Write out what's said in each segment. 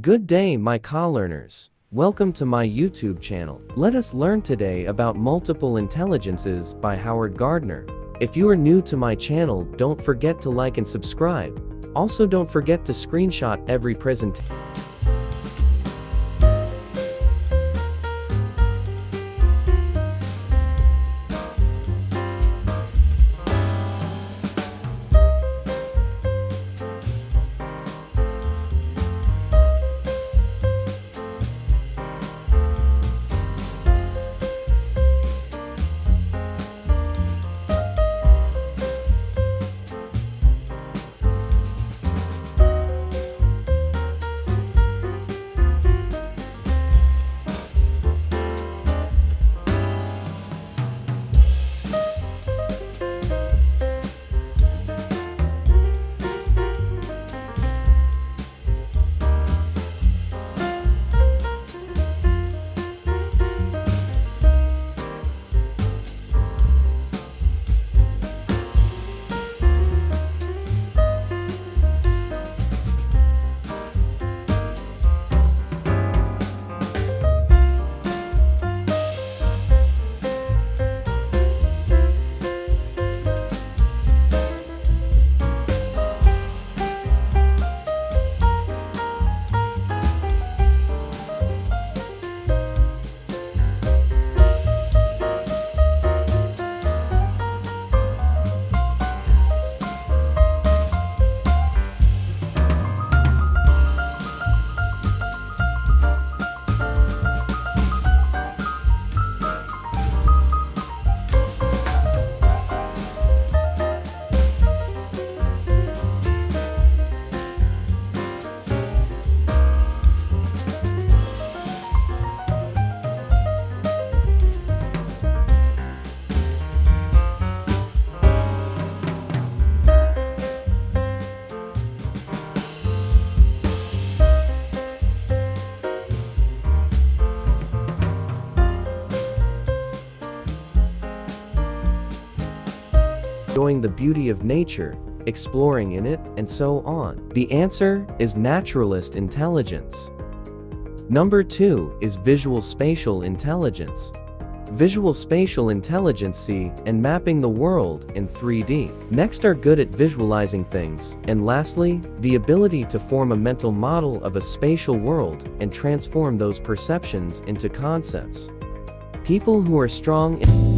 Good day, my co-learners. Welcome to my YouTube channel. Let us learn today about multiple intelligences by Howard Gardner. If you are new to my channel, don't forget to like and subscribe. Also, don't forget to screenshot every presentation. Enjoying the beauty of nature, exploring in it, and so on. The answer is naturalist intelligence. Number 2 is visual spatial intelligence. Visual spatial intelligence see and mapping the world in 3D. Next are good at visualizing things, and lastly, the ability to form a mental model of a spatial world and transform those perceptions into concepts. People who are strong in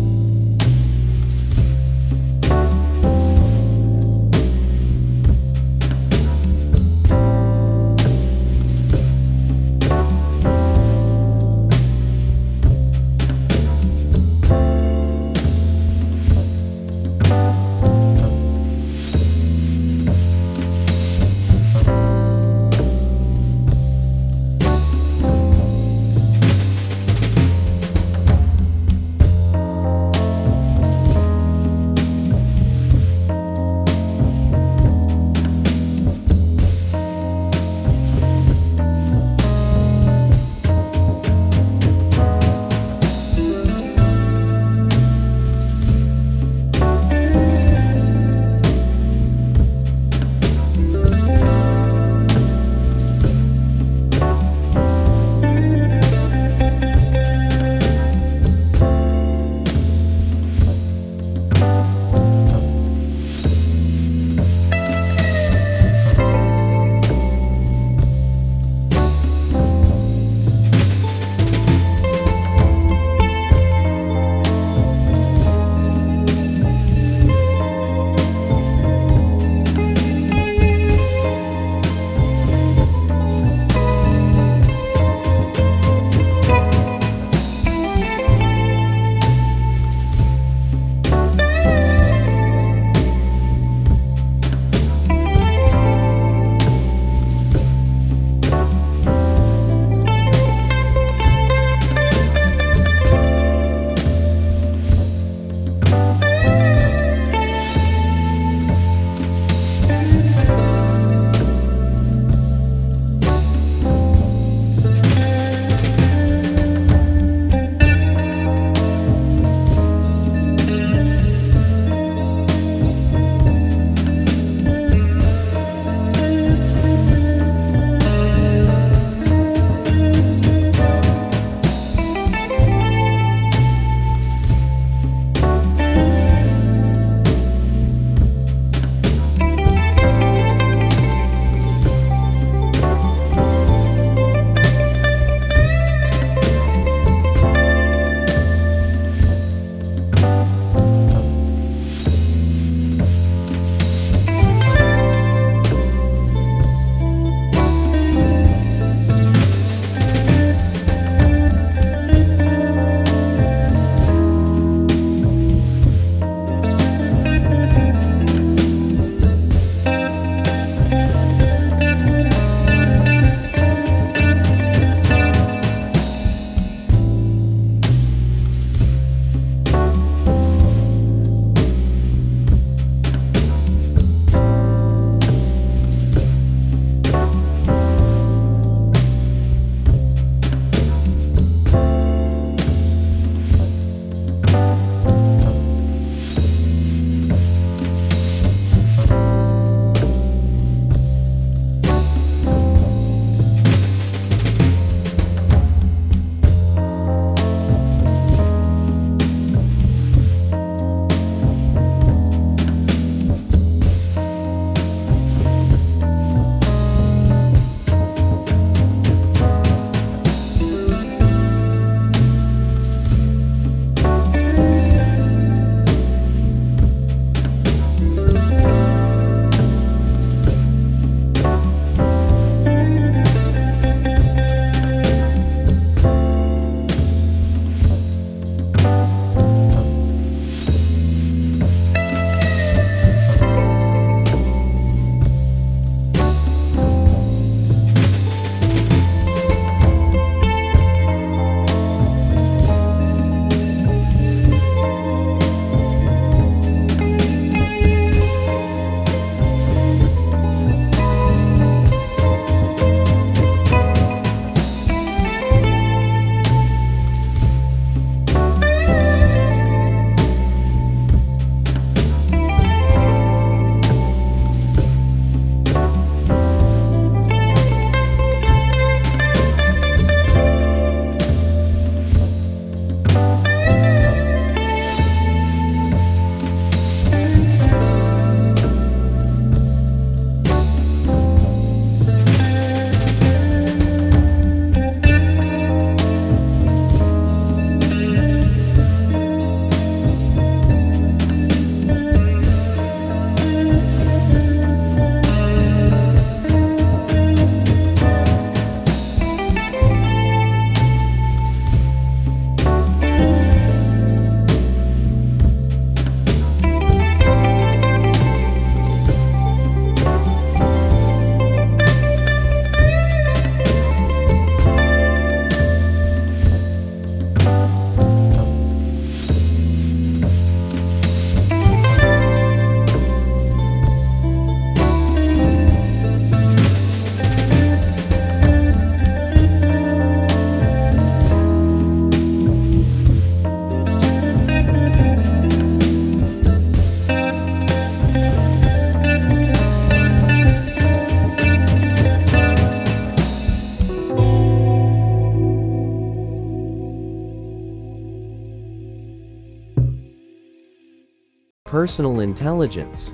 Personal intelligence.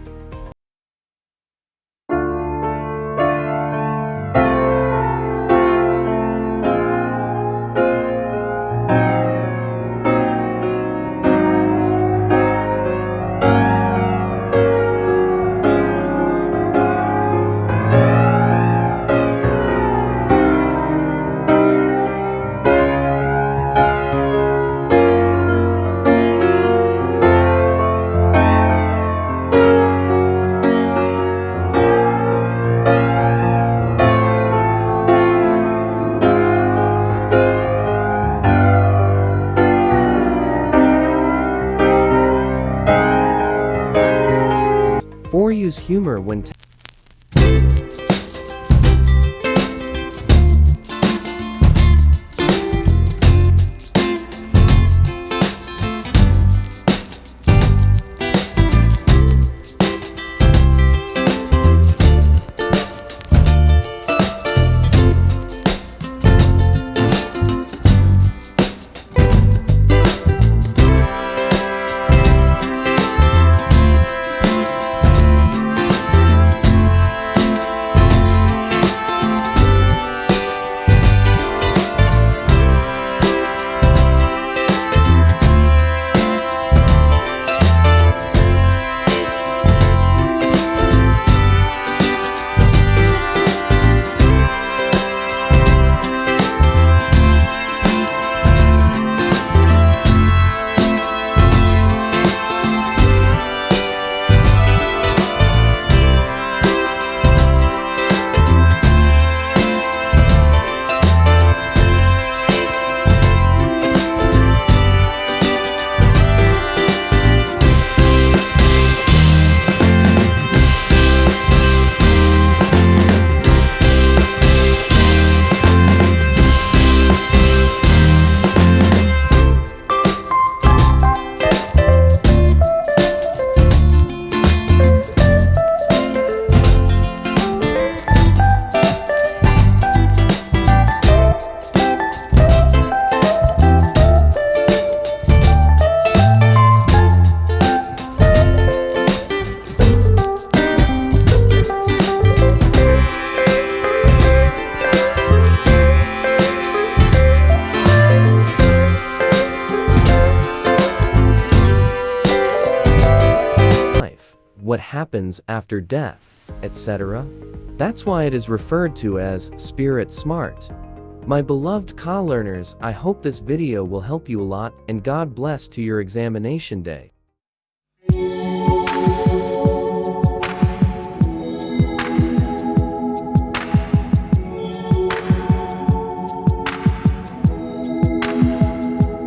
Four, use humor when what happens after death, etc. That's why it is referred to as spirit smart. My beloved Ka learners, I hope this video will help you a lot, and God bless to your examination day.